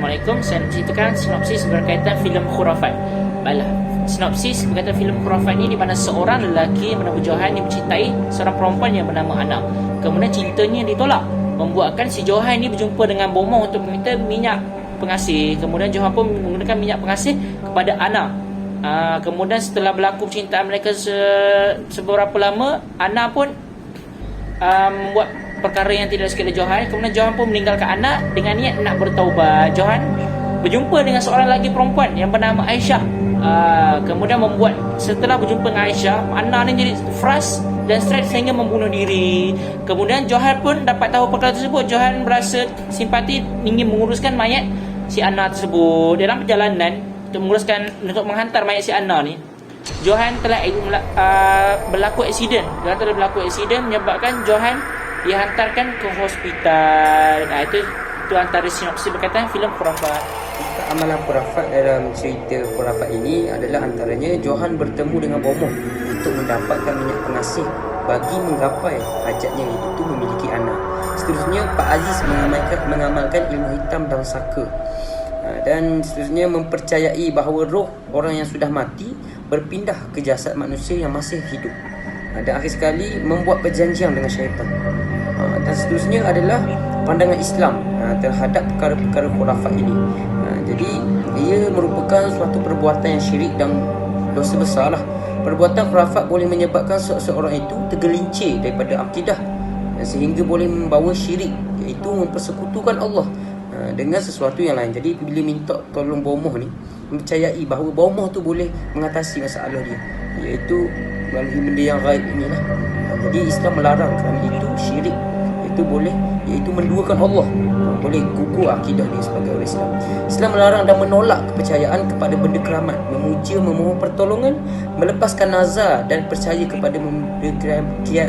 Assalamualaikum. Saya nak ceritakan sinopsis berkaitan filem Khurafat. Baiklah, sinopsis berkaitan filem Khurafat ni di mana seorang lelaki yang bernama Johan yang mencintai seorang perempuan yang bernama Ana. Kemudian cintanya ditolak, membuatkan si Johan ni berjumpa dengan bomoh untuk meminta minyak pengasih. Kemudian Johan pun menggunakan minyak pengasih kepada Ana. Kemudian setelah berlaku percintaan mereka seberapa lama, Ana pun membuat perkara yang tidak disukai oleh Johan. Kemudian Johan pun meninggalkan anak dengan niat nak bertaubat. Johan berjumpa dengan seorang lagi perempuan yang bernama Aisyah. Kemudian setelah berjumpa dengan Aisyah, Ana ni jadi frust dan stres sehingga membunuh diri. Kemudian Johan pun dapat tahu perkara tersebut. Johan berasa simpati, ingin menguruskan mayat si Ana tersebut. Dalam perjalanan untuk menghantar mayat si Ana ni, Johan telah berlaku aksiden. Johan telah berlaku aksiden menyebabkan Johan dihantarkan ke hospital. Itu antara sinopsis berkaitan filem Khurafat. Amalan Khurafat dalam cerita Khurafat ini adalah antaranya Johan bertemu dengan bomoh untuk mendapatkan minyak pengasih bagi menggapai hajatnya, iaitu memiliki anak. Seterusnya Pak Aziz mengamalkan ilmu hitam dan saka, dan seterusnya mempercayai bahawa roh orang yang sudah mati berpindah ke jasad manusia yang masih hidup, dan akhir sekali membuat perjanjian dengan syaitan. Dan seterusnya adalah pandangan Islam terhadap perkara-perkara khurafat ini. Jadi ia merupakan suatu perbuatan yang syirik dan dosa besar lah. Perbuatan khurafat boleh menyebabkan seseorang itu tergelincir daripada akidah, sehingga boleh membawa syirik, iaitu mempersekutukan Allah dengan sesuatu yang lain. Jadi bila minta tolong bomoh ni, mempercayai bahawa bomoh tu boleh mengatasi masalah dia, iaitu melalui benda yang gaib inilah. Jadi Islam melarang kerana itu syirik, iaitu menduakan Allah, boleh gugur akidah dia sebagai orang Islam. Islam melarang dan menolak kepercayaan kepada benda keramat, memuja, memohon pertolongan, melepaskan nazar dan percaya kepada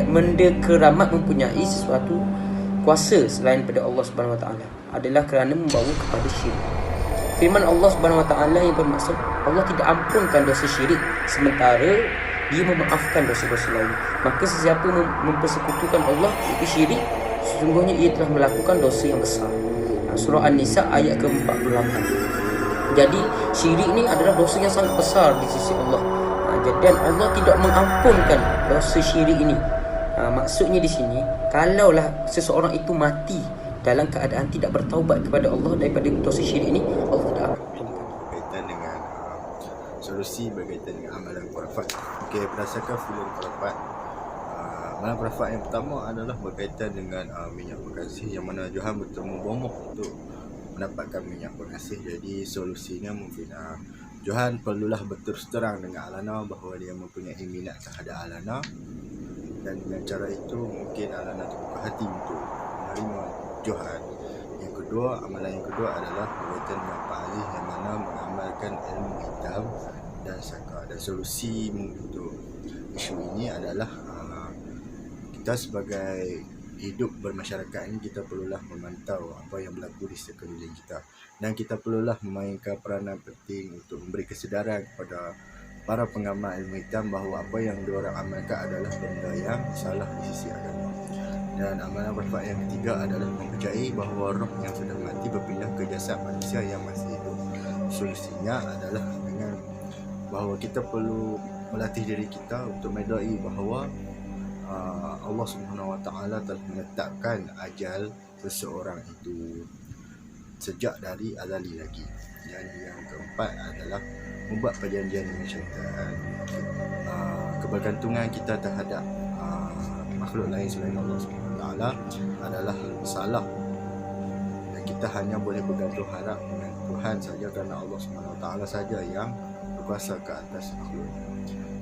benda keramat mempunyai sesuatu kuasa selain pada Allah Subhanahu Wa Taala adalah kerana membawa kepada syirik. Firman Allah Subhanahu Wa Taala yang bermaksud Allah tidak ampunkan dosa syirik sementara Dia memaafkan dosa-dosa lain. Maka sesiapa mempersekutukan Allah, iaitu syirik, sesungguhnya ia telah melakukan dosa yang besar. Surah An-Nisa ayat ke-48. Jadi syirik ni adalah dosa yang sangat besar di sisi Allah, dan Allah tidak mengampunkan dosa syirik ini. Maksudnya di sini, kalaulah seseorang itu mati dalam keadaan tidak bertaubat kepada Allah daripada dosa syirik ini, Allah tidak akan berkaitan dengan solusi berkaitan dengan amalan Khurafat. Okey, berdasarkan filem Khurafat, amalan Khurafat yang pertama adalah berkaitan dengan minyak pengasih, yang mana Johan bertemu bomoh untuk mendapatkan minyak pengasih. Jadi solusinya mungkin Johan perlulah berterus terang dengan Alana bahawa dia mempunyai minat terhadap Alana, dan dengan cara itu mungkin Alana terbuka hati untuk menerima Johan. Yang kedua, amalan yang kedua adalah berkaitan dengan Pak Aziz yang mana mengamalkan ilmu hitam dan saka. Dan solusi untuk isu ini adalah kita sebagai hidup bermasyarakat ini, kita perlulah memantau apa yang berlaku di sekeliling kita, dan kita perlulah memainkan peranan penting untuk memberi kesedaran kepada para pengamal ilmu hitam bahawa apa yang diorang amalkan adalah benda yang salah di sisi agama. Dan amalan Khurafat yang ketiga adalah mempercayai bahawa roh yang sudah mati berpindah ke jasad manusia yang masih hidup. Solusinya adalah dengan bahawa kita perlu melatih diri kita untuk menyadari bahawa Allah Subhanahu Wa Taala telah menetapkan ajal seseorang itu sejak dari azali lagi. Dan yang keempat adalah membuat perjanjian dengan syaitan. Kebergantungan kita terhadap makhluk lain selain Allah Subhanahu Wa Taala adalah salah, dan kita hanya boleh bergantung harap dengan Tuhan saja, kerana Allah Subhanahu Wa Taala saja yang berkuasa ke atas makhluk.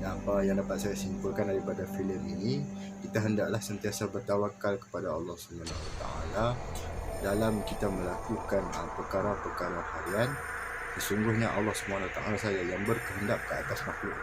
Dan apa yang dapat saya simpulkan daripada filem ini, kita hendaklah sentiasa bertawakal kepada Allah Subhanahu Wa Taala dalam kita melakukan perkara-perkara harian. Sesungguhnya Allah Subhanahu Wa Taala saja yang berkehendak ke atas makhluk.